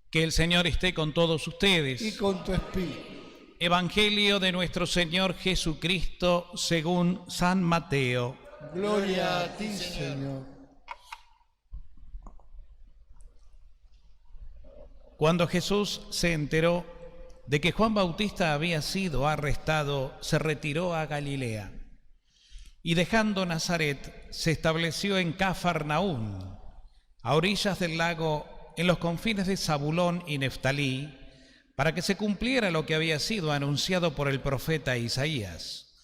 Que el Señor esté con todos ustedes. Y con tu espíritu. Evangelio de nuestro Señor Jesucristo según San Mateo. Gloria a ti, Señor. Cuando Jesús se enteró de que Juan Bautista había sido arrestado, se retiró a Galilea y dejando Nazaret se estableció en Cafarnaúm, a orillas del lago, en los confines de Zabulón y Neftalí, para que se cumpliera lo que había sido anunciado por el profeta Isaías.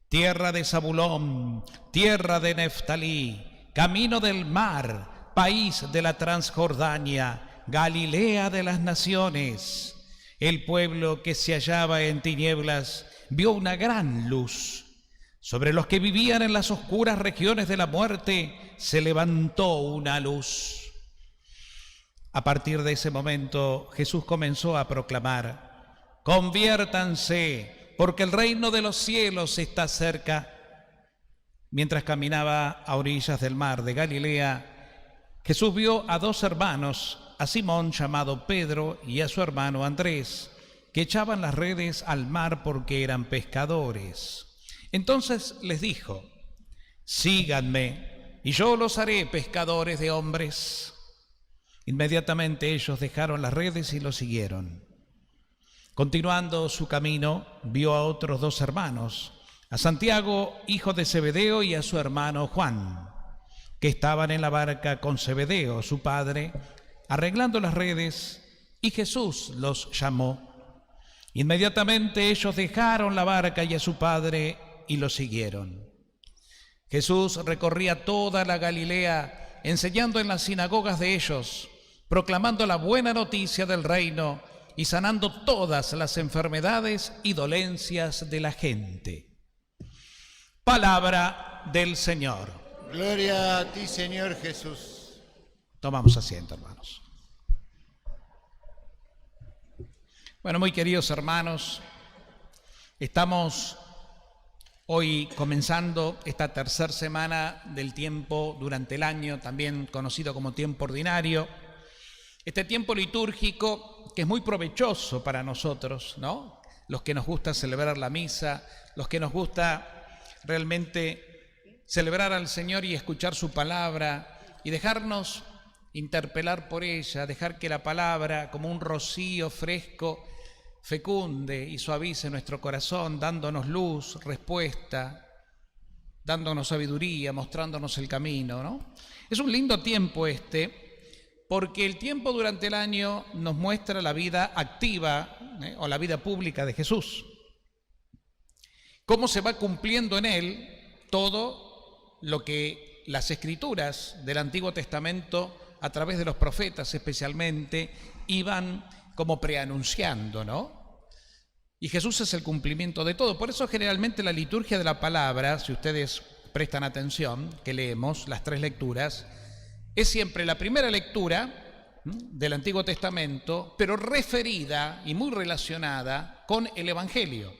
Tierra de Zabulón, tierra de Neftalí, camino del mar, país de la Transjordania, Galilea de las naciones. El pueblo que se hallaba en tinieblas vio una gran luz. Sobre los que vivían en las oscuras regiones de la muerte se levantó una luz. A partir de ese momento, Jesús comenzó a proclamar: conviértanse, porque el reino de los cielos está cerca. Mientras caminaba a orillas del mar de Galilea, Jesús vio a dos hermanos, a Simón llamado Pedro y a su hermano Andrés, que echaban las redes al mar porque eran pescadores. Entonces les dijo: síganme, y yo los haré pescadores de hombres. Inmediatamente ellos dejaron las redes y lo siguieron. Continuando su camino, vio a otros dos hermanos, a Santiago, hijo de Zebedeo, y a su hermano Juan, que estaban en la barca con Zebedeo, su padre, arreglando las redes, y Jesús los llamó. Inmediatamente ellos dejaron la barca y a su padre y lo siguieron. Jesús recorría toda la Galilea, enseñando en las sinagogas de ellos, proclamando la buena noticia del reino y sanando todas las enfermedades y dolencias de la gente. Palabra del Señor. Gloria a ti, Señor Jesús. Tomamos asiento, hermanos. Bueno, muy queridos hermanos, estamos hoy comenzando esta tercera semana del tiempo durante el año, también conocido como tiempo ordinario. Este tiempo litúrgico que es muy provechoso para nosotros, ¿no? Los que nos gusta celebrar la misa, los que nos gusta realmente celebrar al Señor y escuchar su palabra y dejarnos interpelar por ella, dejar que la palabra como un rocío fresco fecunde y suavice nuestro corazón, dándonos luz, respuesta, dándonos sabiduría, mostrándonos el camino, ¿no? Es un lindo tiempo porque el tiempo durante el año nos muestra la vida activa o la vida pública de Jesús. Cómo se va cumpliendo en él todo lo que las escrituras del Antiguo Testamento, a través de los profetas especialmente, iban como preanunciando, ¿no? Y Jesús es el cumplimiento de todo. Por eso generalmente la liturgia de la palabra, si ustedes prestan atención, que leemos las tres lecturas, es siempre la primera lectura del Antiguo Testamento, pero referida y muy relacionada con el Evangelio.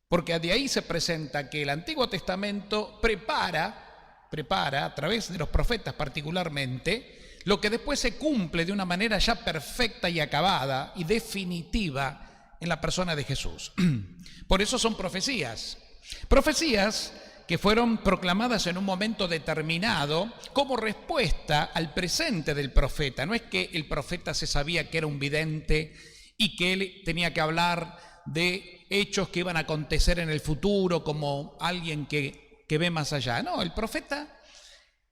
Porque de ahí se presenta que el Antiguo Testamento prepara a través de los profetas particularmente, lo que después se cumple de una manera ya perfecta y acabada y definitiva en la persona de Jesús. Por eso son profecías. Profecías que fueron proclamadas en un momento determinado como respuesta al presente del profeta. No es que el profeta se sabía que era un vidente y que él tenía que hablar de hechos que iban a acontecer en el futuro como alguien que ve más allá. No, el profeta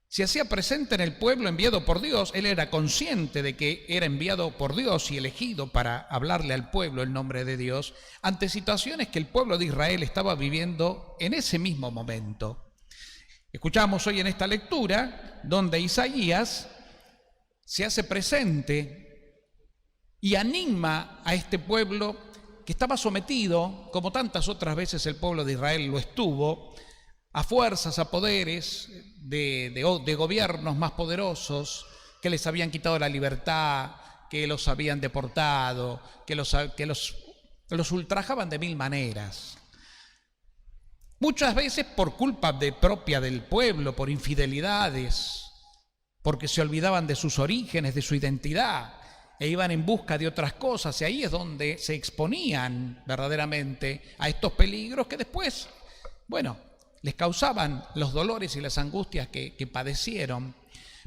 se hacía presente en el pueblo enviado por Dios. Él era consciente de que era enviado por Dios y elegido para hablarle al pueblo el nombre de Dios ante situaciones que el pueblo de Israel estaba viviendo en ese mismo momento. Escuchamos hoy en esta lectura donde Isaías se hace presente y anima a este pueblo que estaba sometido, como tantas otras veces el pueblo de Israel lo estuvo, a fuerzas, a poderes de gobiernos más poderosos que les habían quitado la libertad, que los habían deportado, que los ultrajaban de mil maneras. Muchas veces por culpa propia del pueblo, por infidelidades, porque se olvidaban de sus orígenes, de su identidad. e iban en busca de otras cosas, y ahí es donde se exponían verdaderamente a estos peligros que después, bueno, les causaban los dolores y las angustias que padecieron.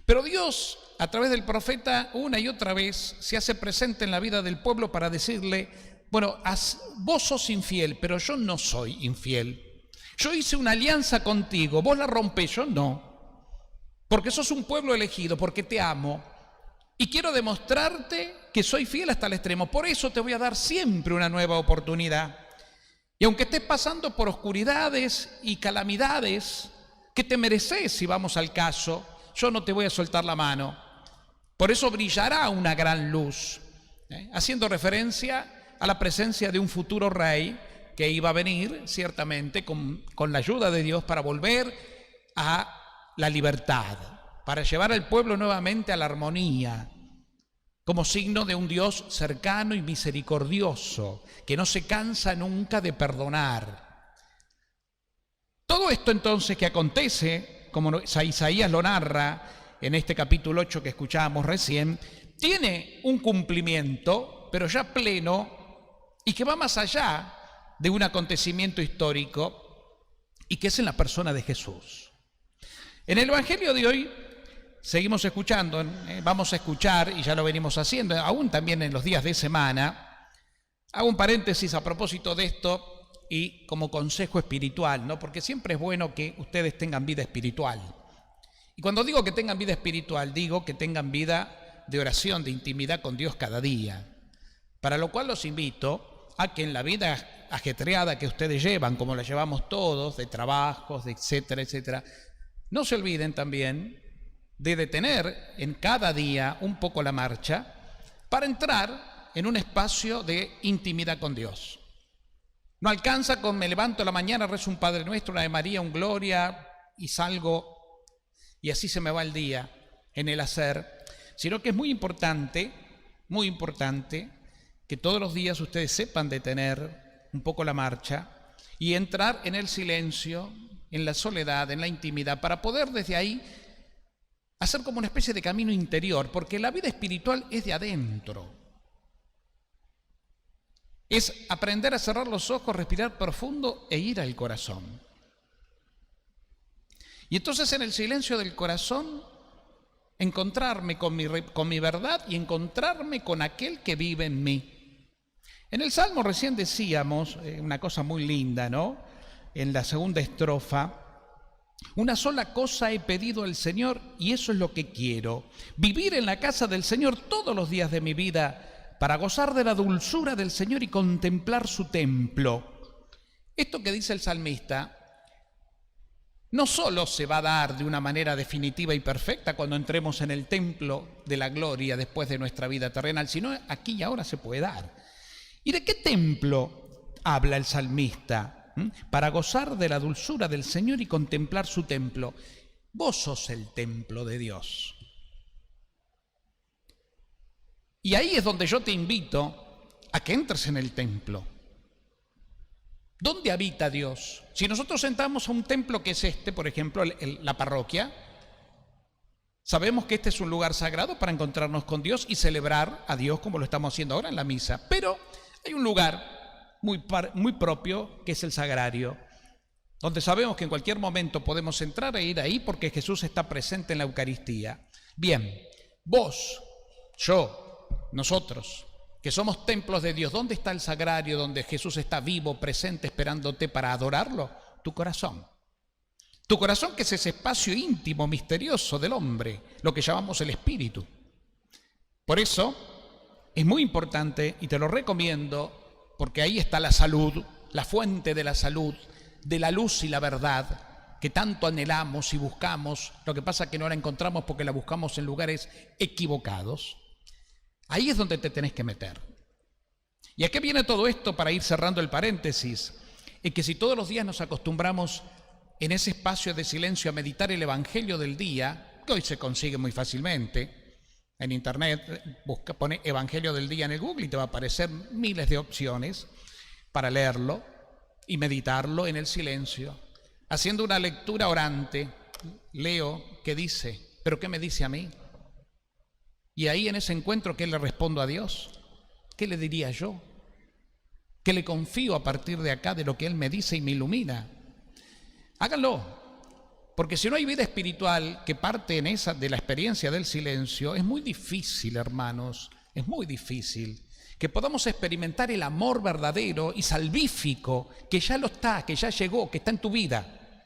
Pero Dios, a través del profeta, una y otra vez se hace presente en la vida del pueblo para decirle: bueno, vos sos infiel, pero yo no soy infiel. Yo hice una alianza contigo, vos la rompés, yo no. Porque sos un pueblo elegido, porque te amo. Y quiero demostrarte que soy fiel hasta el extremo. Por eso te voy a dar siempre una nueva oportunidad. Y aunque estés pasando por oscuridades y calamidades que te mereces, si vamos al caso, yo no te voy a soltar la mano. Por eso brillará una gran luz, haciendo referencia a la presencia de un futuro rey que iba a venir ciertamente con la ayuda de Dios para volver a la libertad, para llevar al pueblo nuevamente a la armonía, como signo de un Dios cercano y misericordioso, que no se cansa nunca de perdonar. Todo esto entonces que acontece, como Isaías lo narra en este capítulo 8 que escuchábamos recién, tiene un cumplimiento, pero ya pleno, y que va más allá de un acontecimiento histórico, y que es en la persona de Jesús. En el Evangelio de hoy seguimos escuchando, vamos a escuchar, y ya lo venimos haciendo, aún también en los días de semana. Hago un paréntesis a propósito de esto y como consejo espiritual, ¿no? Porque siempre es bueno que ustedes tengan vida espiritual. Y cuando digo que tengan vida espiritual, digo que tengan vida de oración, de intimidad con Dios cada día. Para lo cual los invito a que en la vida ajetreada que ustedes llevan, como la llevamos todos, de trabajos, de etcétera, etcétera, no se olviden también de detener en cada día un poco la marcha para entrar en un espacio de intimidad con Dios. No alcanza con me levanto a la mañana, rezo un Padre Nuestro, una Ave María, un Gloria y salgo y así se me va el día en el hacer, sino que es muy importante que todos los días ustedes sepan detener un poco la marcha y entrar en el silencio, en la soledad, en la intimidad, para poder desde ahí hacer como una especie de camino interior, porque la vida espiritual es de adentro. Es aprender a cerrar los ojos, respirar profundo e ir al corazón. Y entonces en el silencio del corazón encontrarme con mi verdad y encontrarme con aquel que vive en mí. En el Salmo recién decíamos una cosa muy linda, ¿no? En la segunda estrofa: una sola cosa he pedido al Señor y eso es lo que quiero, vivir en la casa del Señor todos los días de mi vida, para gozar de la dulzura del Señor y contemplar su templo. Esto que dice el salmista no solo se va a dar de una manera definitiva y perfecta cuando entremos en el templo de la gloria después de nuestra vida terrenal, sino aquí y ahora se puede dar. ¿Y de qué templo habla el salmista? Para gozar de la dulzura del Señor y contemplar su templo. Vos sos el templo de Dios. Y ahí es donde yo te invito a que entres en el templo. ¿Dónde habita Dios? Si nosotros entramos a un templo que es este, por ejemplo, la parroquia, sabemos que este es un lugar sagrado para encontrarnos con Dios y celebrar a Dios como lo estamos haciendo ahora en la misa. Pero hay un lugar muy propio que es el sagrario, donde sabemos que en cualquier momento podemos entrar e ir ahí porque Jesús está presente en la Eucaristía. Bien, vos, yo, nosotros, que somos templos de Dios, ¿dónde está el sagrario donde Jesús está vivo, presente, esperándote para adorarlo? Tu corazón. Tu corazón, que es ese espacio íntimo, misterioso del hombre, lo que llamamos el espíritu. Por eso es muy importante y te lo recomiendo, porque ahí está la salud, la fuente de la salud, de la luz y la verdad que tanto anhelamos y buscamos. Lo que pasa es que no la encontramos porque la buscamos en lugares equivocados. Ahí es donde te tenés que meter. ¿Y a qué viene todo esto? Para ir cerrando el paréntesis, es que si todos los días nos acostumbramos en ese espacio de silencio a meditar el Evangelio del día, que hoy se consigue muy fácilmente, en internet, pone Evangelio del día en el Google y te va a aparecer miles de opciones para leerlo y meditarlo en el silencio, haciendo una lectura orante. Leo qué dice, pero ¿qué me dice a mí? Y ahí en ese encuentro, ¿qué le respondo a Dios? ¿Qué le diría yo? ¿Qué le confío a partir de acá de lo que Él me dice y me ilumina? Háganlo, porque si no hay vida espiritual que parte en esa de la experiencia del silencio, es muy difícil, hermanos, es muy difícil que podamos experimentar el amor verdadero y salvífico que ya lo está, que ya llegó, que está en tu vida.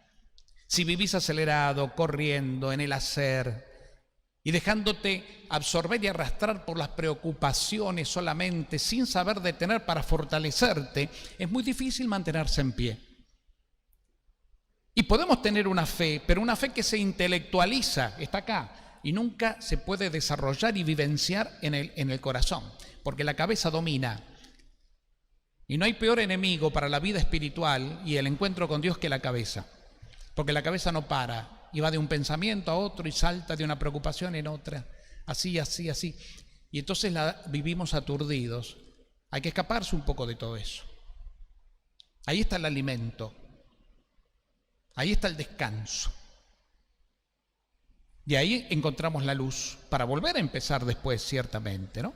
Si vivís acelerado, corriendo, en el hacer y dejándote absorber y arrastrar por las preocupaciones solamente, sin saber detener para fortalecerte, es muy difícil mantenerse en pie. Y podemos tener una fe, pero una fe que se intelectualiza, está acá, y nunca se puede desarrollar y vivenciar en el corazón, porque la cabeza domina. Y no hay peor enemigo para la vida espiritual y el encuentro con Dios que la cabeza, porque la cabeza no para, y va de un pensamiento a otro y salta de una preocupación en otra, así, así, así. Y entonces vivimos aturdidos. Hay que escaparse un poco de todo eso. Ahí está el alimento. Ahí está el descanso. Y ahí encontramos la luz para volver a empezar después, ciertamente, ¿no?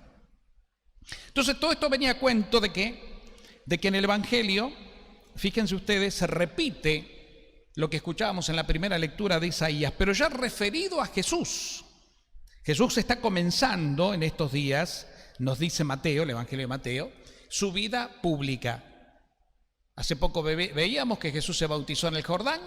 Entonces todo esto venía a cuento de que en el Evangelio, fíjense ustedes, se repite lo que escuchábamos en la primera lectura de Isaías, pero ya referido a Jesús. Jesús está comenzando en estos días, nos dice Mateo, el Evangelio de Mateo, su vida pública. Hace poco veíamos que Jesús se bautizó en el Jordán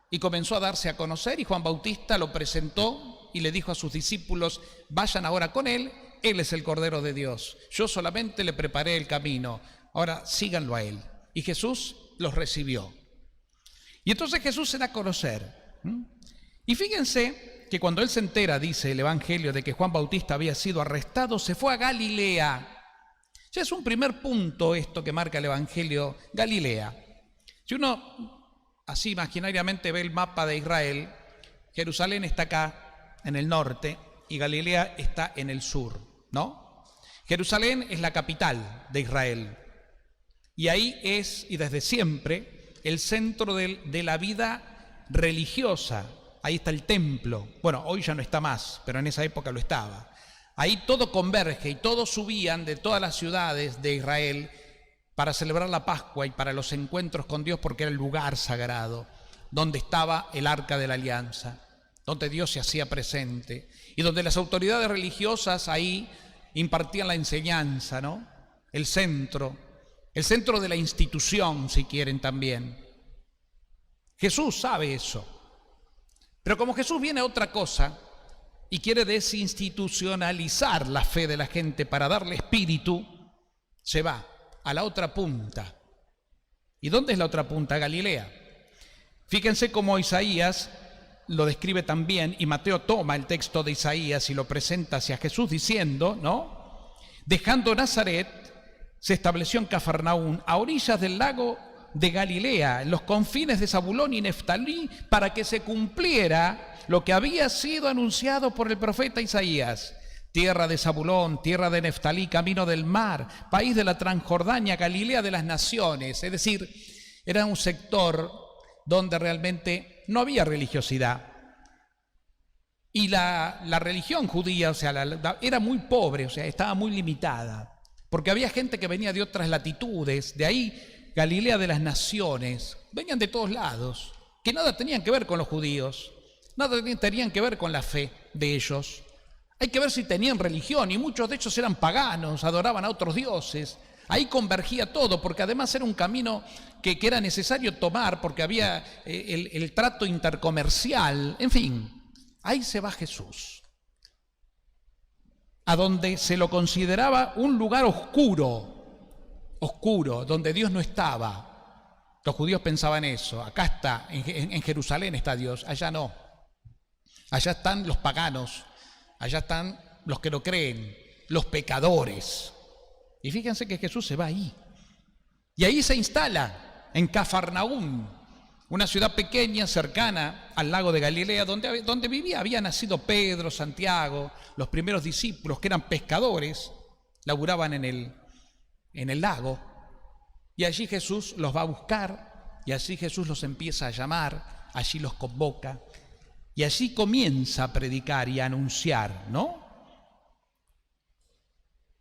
y comenzó a darse a conocer, y Juan Bautista lo presentó y le dijo a sus discípulos: vayan ahora con él es el Cordero de Dios, yo solamente le preparé el camino, ahora síganlo a él. Y Jesús los recibió. Y entonces Jesús se da a conocer. Y fíjense que cuando él se entera, dice el Evangelio, de que Juan Bautista había sido arrestado, se fue a Galilea. Ya es un primer punto esto que marca el Evangelio, Galilea. Si uno así imaginariamente ve el mapa de Israel, Jerusalén está acá en el norte y Galilea está en el sur, ¿no? Jerusalén es la capital de Israel y ahí es, y desde siempre, el centro de la vida religiosa. Ahí está el templo. Bueno, hoy ya no está más, pero en esa época lo estaba. Ahí todo converge y todos subían de todas las ciudades de Israel para celebrar la Pascua y para los encuentros con Dios, porque era el lugar sagrado donde estaba el Arca de la Alianza, donde Dios se hacía presente y donde las autoridades religiosas ahí impartían la enseñanza, ¿no? El centro de la institución, si quieren también. Jesús sabe eso. Pero como Jesús viene a otra cosa y quiere desinstitucionalizar la fe de la gente para darle espíritu, se va a la otra punta. ¿Y dónde es la otra punta? Galilea. Fíjense cómo Isaías lo describe también, y Mateo toma el texto de Isaías y lo presenta hacia Jesús diciendo, ¿no? Dejando Nazaret, se estableció en Cafarnaún, a orillas del lago de Galilea, en los confines de Zabulón y Neftalí, para que se cumpliera lo que había sido anunciado por el profeta Isaías. Tierra de Zabulón, tierra de Neftalí, camino del mar, país de la Transjordania, Galilea de las naciones. Es decir, era un sector donde realmente no había religiosidad. Y la religión judía, o sea, era muy pobre, o sea, estaba muy limitada. Porque había gente que venía de otras latitudes, de ahí Galilea de las naciones, venían de todos lados, que nada tenían que ver con los judíos, nada tenían que ver con la fe de ellos. Hay que ver si tenían religión, y muchos de ellos eran paganos, adoraban a otros dioses. Ahí convergía todo, porque además era un camino que era necesario tomar, porque había el trato intercomercial, en fin, ahí se va Jesús. A donde se lo consideraba un lugar oscuro, donde Dios no estaba. Los judíos pensaban eso. Acá está, en Jerusalén está Dios, allá no. Allá están los paganos, allá están los que no creen, los pecadores. Y fíjense que Jesús se va ahí. Y ahí se instala, en Cafarnaún, una ciudad pequeña cercana al lago de Galilea, donde había nacido Pedro, Santiago, los primeros discípulos que eran pescadores, laburaban en el lago, y allí Jesús los va a buscar, y allí Jesús los empieza a llamar, allí los convoca, y allí comienza a predicar y a anunciar, ¿no?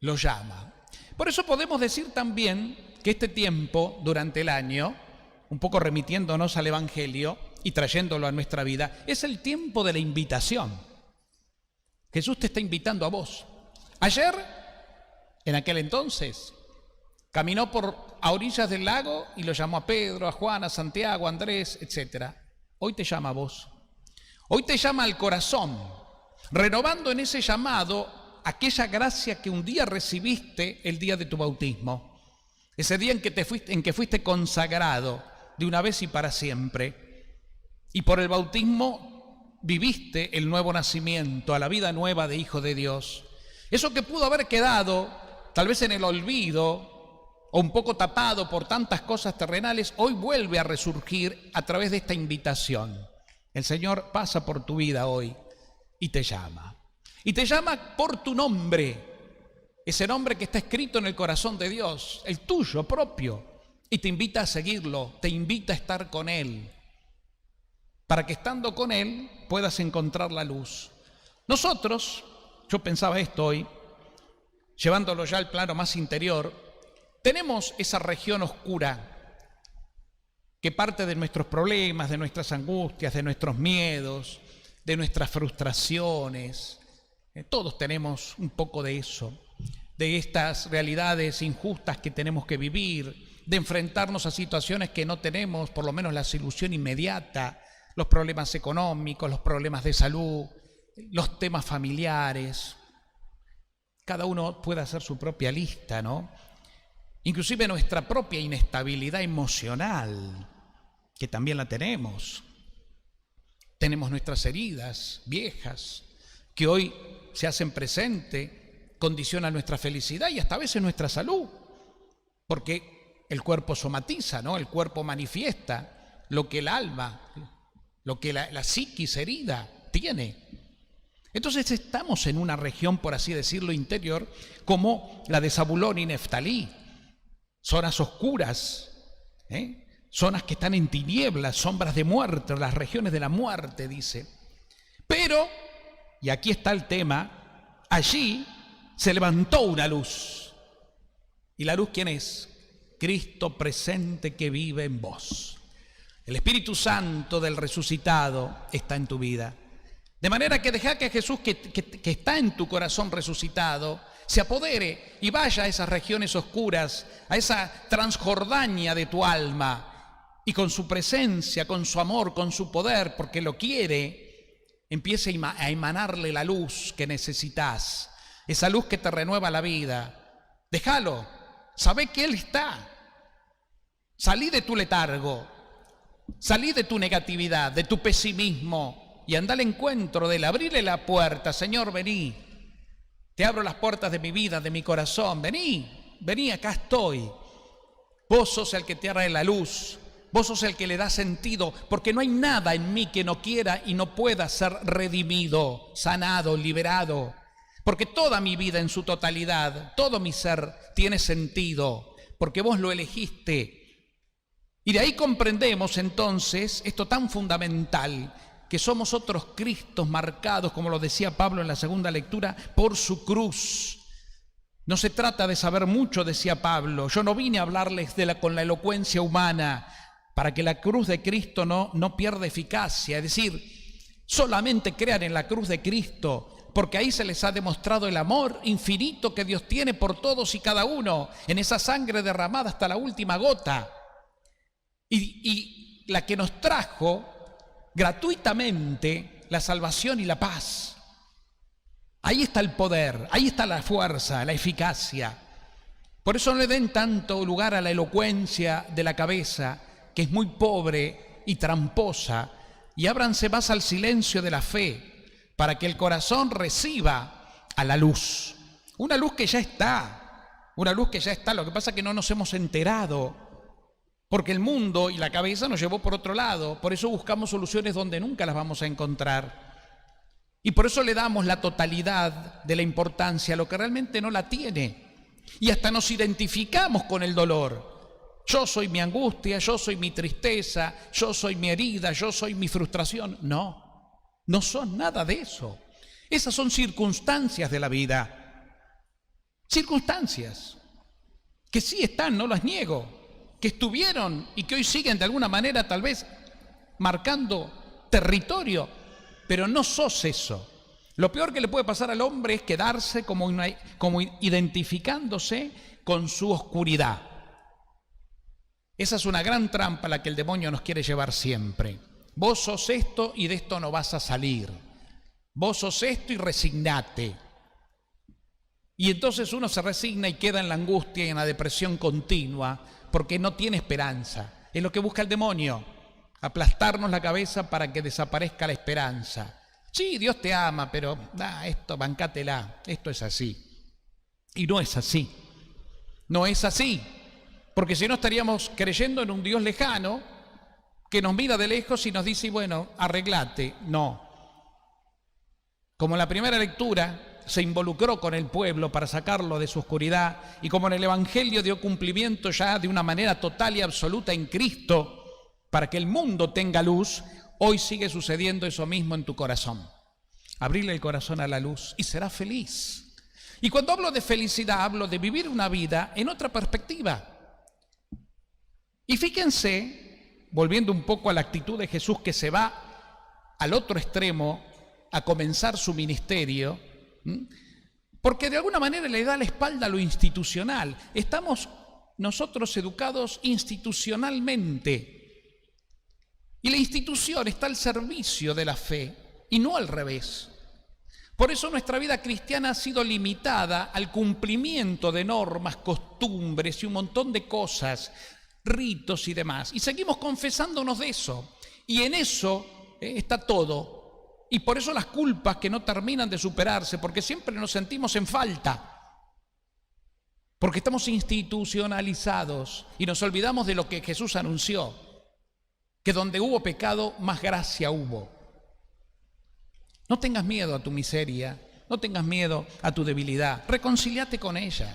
lo llama. Por eso podemos decir también que este tiempo durante el año, un poco remitiéndonos al Evangelio y trayéndolo a nuestra vida, es el tiempo de la invitación. Jesús te está invitando a vos. Ayer, en aquel entonces, caminó a orillas del lago y lo llamó a Pedro, a Juan, a Santiago, a Andrés, etc. Hoy te llama a vos. Hoy te llama al corazón, renovando en ese llamado aquella gracia que un día recibiste el día de tu bautismo. Ese día en que fuiste consagrado de una vez y para siempre. Y por el bautismo viviste el nuevo nacimiento, a la vida nueva de hijo de Dios. Eso que pudo haber quedado tal vez en el olvido o un poco tapado por tantas cosas terrenales, hoy vuelve a resurgir a través de esta invitación. El Señor pasa por tu vida hoy y te llama. Y te llama por tu nombre, ese nombre que está escrito en el corazón de Dios, el tuyo propio, y te invita a seguirlo, te invita a estar con Él, para que estando con Él puedas encontrar la luz. Nosotros, yo pensaba esto hoy, llevándolo ya al plano más interior, tenemos esa región oscura que parte de nuestros problemas, de nuestras angustias, de nuestros miedos, de nuestras frustraciones. Todos tenemos un poco de eso, de estas realidades injustas que tenemos que vivir, de enfrentarnos a situaciones que no tenemos, por lo menos la solución inmediata, los problemas económicos, los problemas de salud, los temas familiares. Cada uno puede hacer su propia lista, ¿no? Inclusive nuestra propia inestabilidad emocional, que también la tenemos. Tenemos nuestras heridas viejas, que hoy se hacen presente, condicionan nuestra felicidad y hasta a veces nuestra salud, porque el cuerpo somatiza, ¿no? El cuerpo manifiesta lo que el alma, lo que la psiquis herida tiene. Entonces estamos en una región, por así decirlo, interior, como la de Zabulón y Neftalí, zonas oscuras, zonas que están en tinieblas, sombras de muerte, las regiones de la muerte, dice. Pero, y aquí está el tema, allí se levantó una luz. ¿Y la luz quién es? Cristo presente que vive en vos. El Espíritu Santo del resucitado está en tu vida. De manera que deja que Jesús, que está en tu corazón resucitado, se apodere y vaya a esas regiones oscuras, a esa transjordania de tu alma, y con su presencia, con su amor, con su poder, porque lo quiere, empiece a emanarle la luz que necesitas, esa luz que te renueva la vida. Déjalo, sabe que Él está. Salí de tu letargo, salí de tu negatividad, de tu pesimismo, y anda al encuentro de Él, abrile la puerta. Señor, vení. Te abro las puertas de mi vida, de mi corazón. Vení, acá estoy. Vos sos el que te trae la luz. Vos sos el que le da sentido, porque no hay nada en mí que no quiera y no pueda ser redimido, sanado, liberado. Porque toda mi vida en su totalidad, todo mi ser tiene sentido, porque vos lo elegiste. Y de ahí comprendemos entonces esto tan fundamental, que somos otros Cristos marcados, como lo decía Pablo en la segunda lectura, por su cruz. No se trata de saber mucho, decía Pablo. Yo no vine a hablarles con la elocuencia humana, para que la cruz de Cristo no pierda eficacia. Es decir, solamente crean en la cruz de Cristo, porque ahí se les ha demostrado el amor infinito que Dios tiene por todos y cada uno, en esa sangre derramada hasta la última gota. Y la que nos trajo gratuitamente la salvación y la paz. Ahí está el poder, ahí está la fuerza, la eficacia. Por eso no le den tanto lugar a la elocuencia de la cabeza, que es muy pobre y tramposa, y ábranse más al silencio de la fe, para que el corazón reciba a la luz. Una luz que ya está, lo que pasa es que no nos hemos enterado, porque el mundo y la cabeza nos llevó por otro lado. Por eso buscamos soluciones donde nunca las vamos a encontrar. Y por eso le damos la totalidad de la importancia a lo que realmente no la tiene. Y hasta nos identificamos con el dolor. Yo soy mi angustia, yo soy mi tristeza, yo soy mi herida, yo soy mi frustración. No son nada de eso. Esas son circunstancias de la vida. circunstancias que sí están, no las niego, que estuvieron y que hoy siguen de alguna manera tal vez marcando territorio, pero no sos eso. Lo peor que le puede pasar al hombre es quedarse como identificándose con su oscuridad. Esa es una gran trampa a la que el demonio nos quiere llevar siempre. Vos sos esto y de esto no vas a salir. Vos sos esto y resignate. Y entonces uno se resigna y queda en la angustia y en la depresión continua porque no tiene esperanza. Es lo que busca el demonio, aplastarnos la cabeza para que desaparezca la esperanza. Sí, Dios te ama, pero esto, bancátela, esto es así. Y no es así. No es así. Porque si no estaríamos creyendo en un Dios lejano que nos mira de lejos y nos dice, bueno, arreglate. No. Como en la primera lectura se involucró con el pueblo para sacarlo de su oscuridad y como en el Evangelio dio cumplimiento ya de una manera total y absoluta en Cristo para que el mundo tenga luz, hoy sigue sucediendo eso mismo en tu corazón. Abrirle el corazón a la luz y serás feliz. Y cuando hablo de felicidad, hablo de vivir una vida en otra perspectiva. Y fíjense, volviendo un poco a la actitud de Jesús que se va al otro extremo a comenzar su ministerio, porque de alguna manera le da la espalda a lo institucional. Estamos nosotros educados institucionalmente y la institución está al servicio de la fe y no al revés. Por eso nuestra vida cristiana ha sido limitada al cumplimiento de normas, costumbres y un montón de cosas, ritos y demás. Y seguimos confesándonos de eso. Y en eso está todo. Y por eso las culpas que no terminan de superarse, porque siempre nos sentimos en falta. Porque estamos institucionalizados y nos olvidamos de lo que Jesús anunció. Que donde hubo pecado, más gracia hubo. No tengas miedo a tu miseria, no tengas miedo a tu debilidad. Reconcíliate con ella.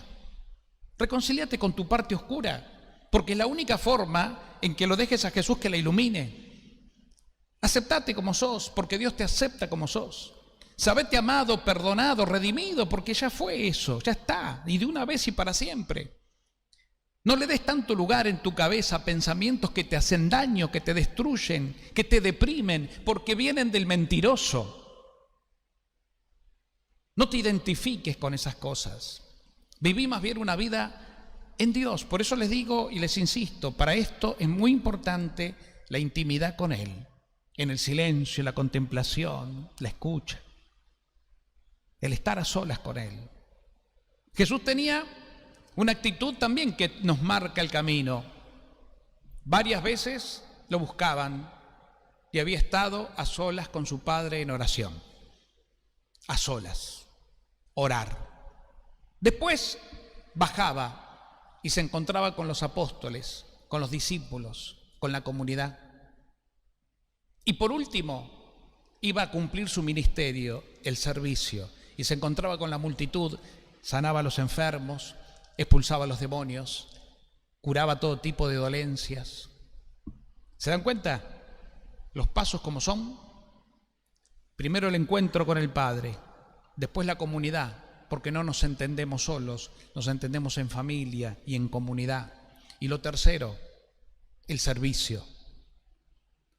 Reconcíliate con tu parte oscura, porque es la única forma en que lo dejes a Jesús que la ilumine. Aceptate como sos, porque Dios te acepta como sos. Sabete amado, perdonado, redimido, porque ya fue eso, ya está, y de una vez y para siempre. No le des tanto lugar en tu cabeza a pensamientos que te hacen daño, que te destruyen, que te deprimen, porque vienen del mentiroso. No te identifiques con esas cosas. Viví más bien una vida en Dios. Por eso les digo y les insisto, para esto es muy importante la intimidad con Él. En el silencio, la contemplación, la escucha. El estar a solas con Él. Jesús tenía una actitud también que nos marca el camino. Varias veces lo buscaban y había estado a solas con su Padre en oración. A solas. Orar. Después bajaba y se encontraba con los apóstoles, con los discípulos, con la comunidad. Y por último, iba a cumplir su ministerio, el servicio, y se encontraba con la multitud, sanaba a los enfermos, expulsaba a los demonios, curaba todo tipo de dolencias. ¿Se dan cuenta? Los pasos como son. Primero el encuentro con el Padre, después la comunidad, porque no nos entendemos solos, nos entendemos en familia y en comunidad. Y lo tercero, el servicio.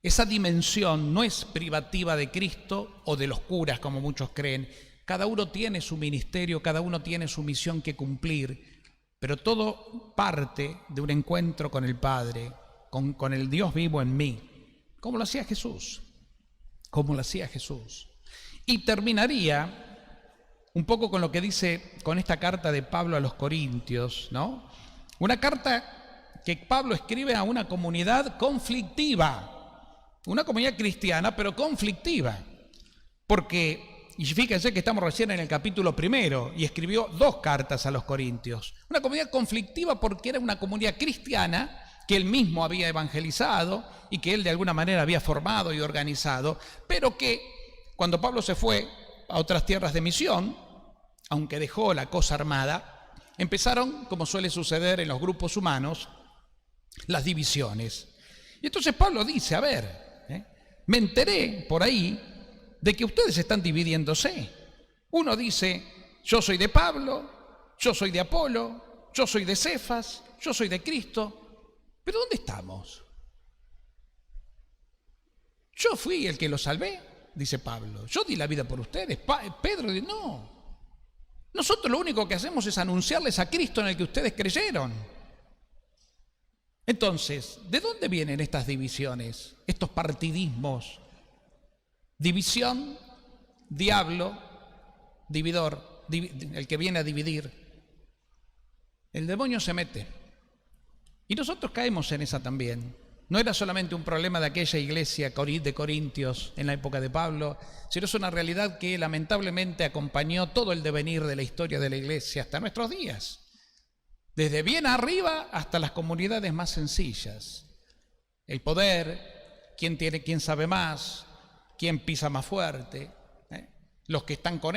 Esa dimensión no es privativa de Cristo o de los curas, como muchos creen. Cada uno tiene su ministerio, cada uno tiene su misión que cumplir, pero todo parte de un encuentro con el Padre, con el Dios vivo en mí, como lo hacía Jesús, como lo hacía Jesús. Y terminaría un poco con lo que dice con esta carta de Pablo a los Corintios, ¿no? Una carta que Pablo escribe a una comunidad conflictiva. Una comunidad cristiana, pero conflictiva. Porque, y fíjense que estamos recién en el capítulo 1 y escribió 2 cartas a los Corintios. Una comunidad conflictiva porque era una comunidad cristiana que él mismo había evangelizado y que él de alguna manera había formado y organizado, pero que cuando Pablo se fue a otras tierras de misión, aunque dejó la cosa armada, empezaron, como suele suceder en los grupos humanos, las divisiones. Y entonces Pablo dice, a ver, me enteré por ahí de que ustedes están dividiéndose. Uno dice, yo soy de Pablo, yo soy de Apolo, yo soy de Cefas, yo soy de Cristo. ¿Pero dónde estamos? Yo fui el que los salvé, dice Pablo. Yo di la vida por ustedes. Pedro dice, no. Nosotros lo único que hacemos es anunciarles a Cristo en el que ustedes creyeron. Entonces, ¿de dónde vienen estas divisiones, estos partidismos? División, diablo, dividor, el que viene a dividir. El demonio se mete. Y nosotros caemos en esa también. No era solamente un problema de aquella iglesia de Corintios en la época de Pablo, sino es una realidad que lamentablemente acompañó todo el devenir de la historia de la iglesia hasta nuestros días. Desde bien arriba hasta las comunidades más sencillas. El poder, quién sabe más, quién pisa más fuerte, los que están con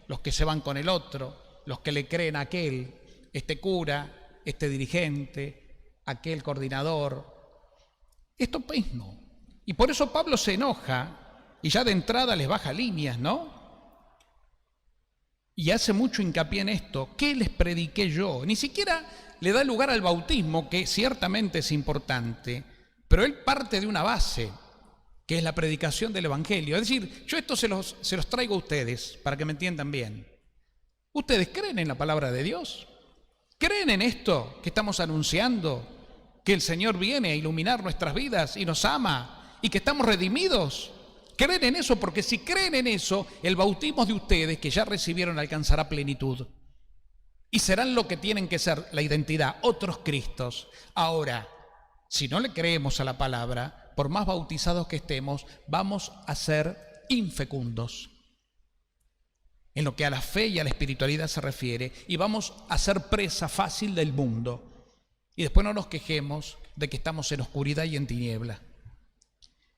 los que se van con el otro, los que le creen a aquel, este cura, este dirigente, aquel coordinador. Esto mismo. Y por eso Pablo se enoja y ya de entrada les baja líneas, ¿no? Y hace mucho hincapié en esto. ¿Qué les prediqué yo? Ni siquiera le da lugar al bautismo, que ciertamente es importante, pero él parte de una base, que es la predicación del Evangelio. Es decir, yo esto se los traigo a ustedes para que me entiendan bien. ¿Ustedes creen en la palabra de Dios? ¿Creen en esto que estamos anunciando? Que el Señor viene a iluminar nuestras vidas y nos ama y que estamos redimidos. ¿Creen en eso? Porque si creen en eso, el bautismo de ustedes que ya recibieron alcanzará plenitud. Y serán lo que tienen que ser, la identidad, otros Cristos. Ahora, si no le creemos a la palabra, por más bautizados que estemos, vamos a ser infecundos en lo que a la fe y a la espiritualidad se refiere, y vamos a ser presa fácil del mundo. Y después no nos quejemos de que estamos en oscuridad y en tiniebla.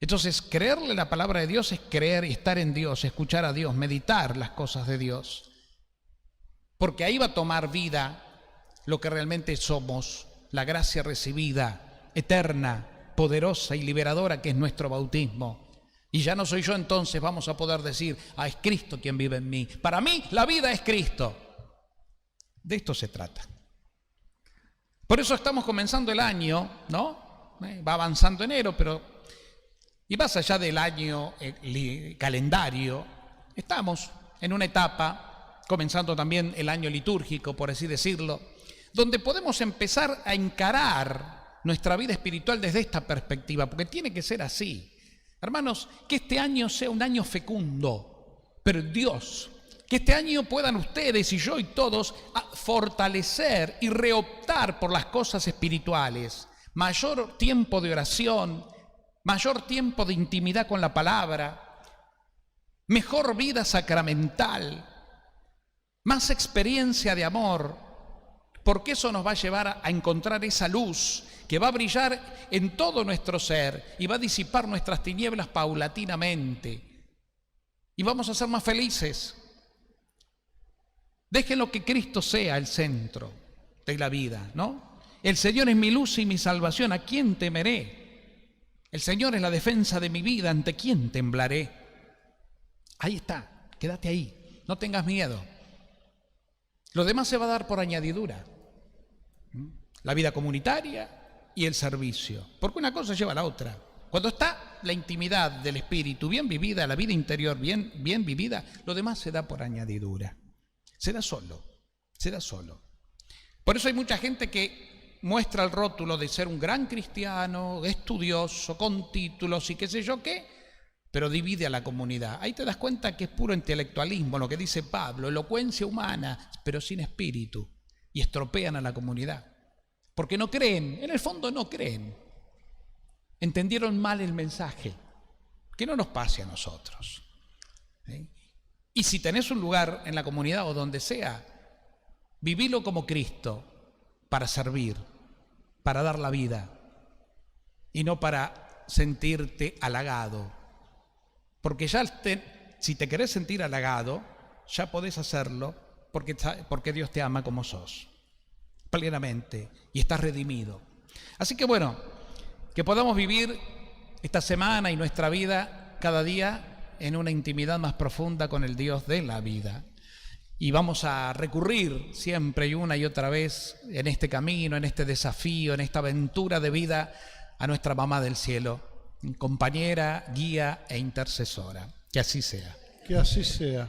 Entonces, creerle la palabra de Dios es creer y estar en Dios, escuchar a Dios, meditar las cosas de Dios. Porque ahí va a tomar vida lo que realmente somos, la gracia recibida, eterna, poderosa y liberadora, que es nuestro bautismo. Y ya no soy yo, entonces vamos a poder decir, es Cristo quien vive en mí. Para mí, la vida es Cristo. De esto se trata. Por eso estamos comenzando el año, ¿no? Va avanzando enero, y más allá del año calendario, estamos en una etapa, comenzando también el año litúrgico, por así decirlo, donde podemos empezar a encarar nuestra vida espiritual desde esta perspectiva, porque tiene que ser así. Hermanos, que este año sea un año fecundo, pero Dios. Que este año puedan ustedes y yo y todos fortalecer y reoptar por las cosas espirituales. Mayor tiempo de oración, mayor tiempo de intimidad con la palabra, mejor vida sacramental, más experiencia de amor, porque eso nos va a llevar a encontrar esa luz que va a brillar en todo nuestro ser y va a disipar nuestras tinieblas paulatinamente. Y vamos a ser más felices. Déjenlo que Cristo sea el centro de la vida, ¿no? El Señor es mi luz y mi salvación, ¿a quién temeré? El Señor es la defensa de mi vida, ¿ante quién temblaré? Ahí está, quédate ahí, no tengas miedo. Lo demás se va a dar por añadidura. La vida comunitaria y el servicio, porque una cosa lleva a la otra. Cuando está la intimidad del espíritu bien vivida, la vida interior bien vivida, lo demás se da por añadidura. Se da solo. Por eso hay mucha gente que muestra el rótulo de ser un gran cristiano, estudioso, con títulos y qué sé yo qué, pero divide a la comunidad. Ahí te das cuenta que es puro intelectualismo, lo que dice Pablo, elocuencia humana, pero sin espíritu, y estropean a la comunidad. Porque no creen, en el fondo no creen. Entendieron mal el mensaje. Que no nos pase a nosotros. ¿Sí? Y si tenés un lugar en la comunidad o donde sea, vivilo como Cristo, para servir, para dar la vida, y no para sentirte halagado. Porque ya si te querés sentir halagado, ya podés hacerlo porque Dios te ama como sos, plenamente, y estás redimido. Así que bueno, que podamos vivir esta semana y nuestra vida cada día en una intimidad más profunda con el Dios de la vida. Y vamos a recurrir siempre y una y otra vez en este camino, en este desafío, en esta aventura de vida a nuestra Mamá del Cielo, compañera, guía e intercesora. Que así sea. Que así sea.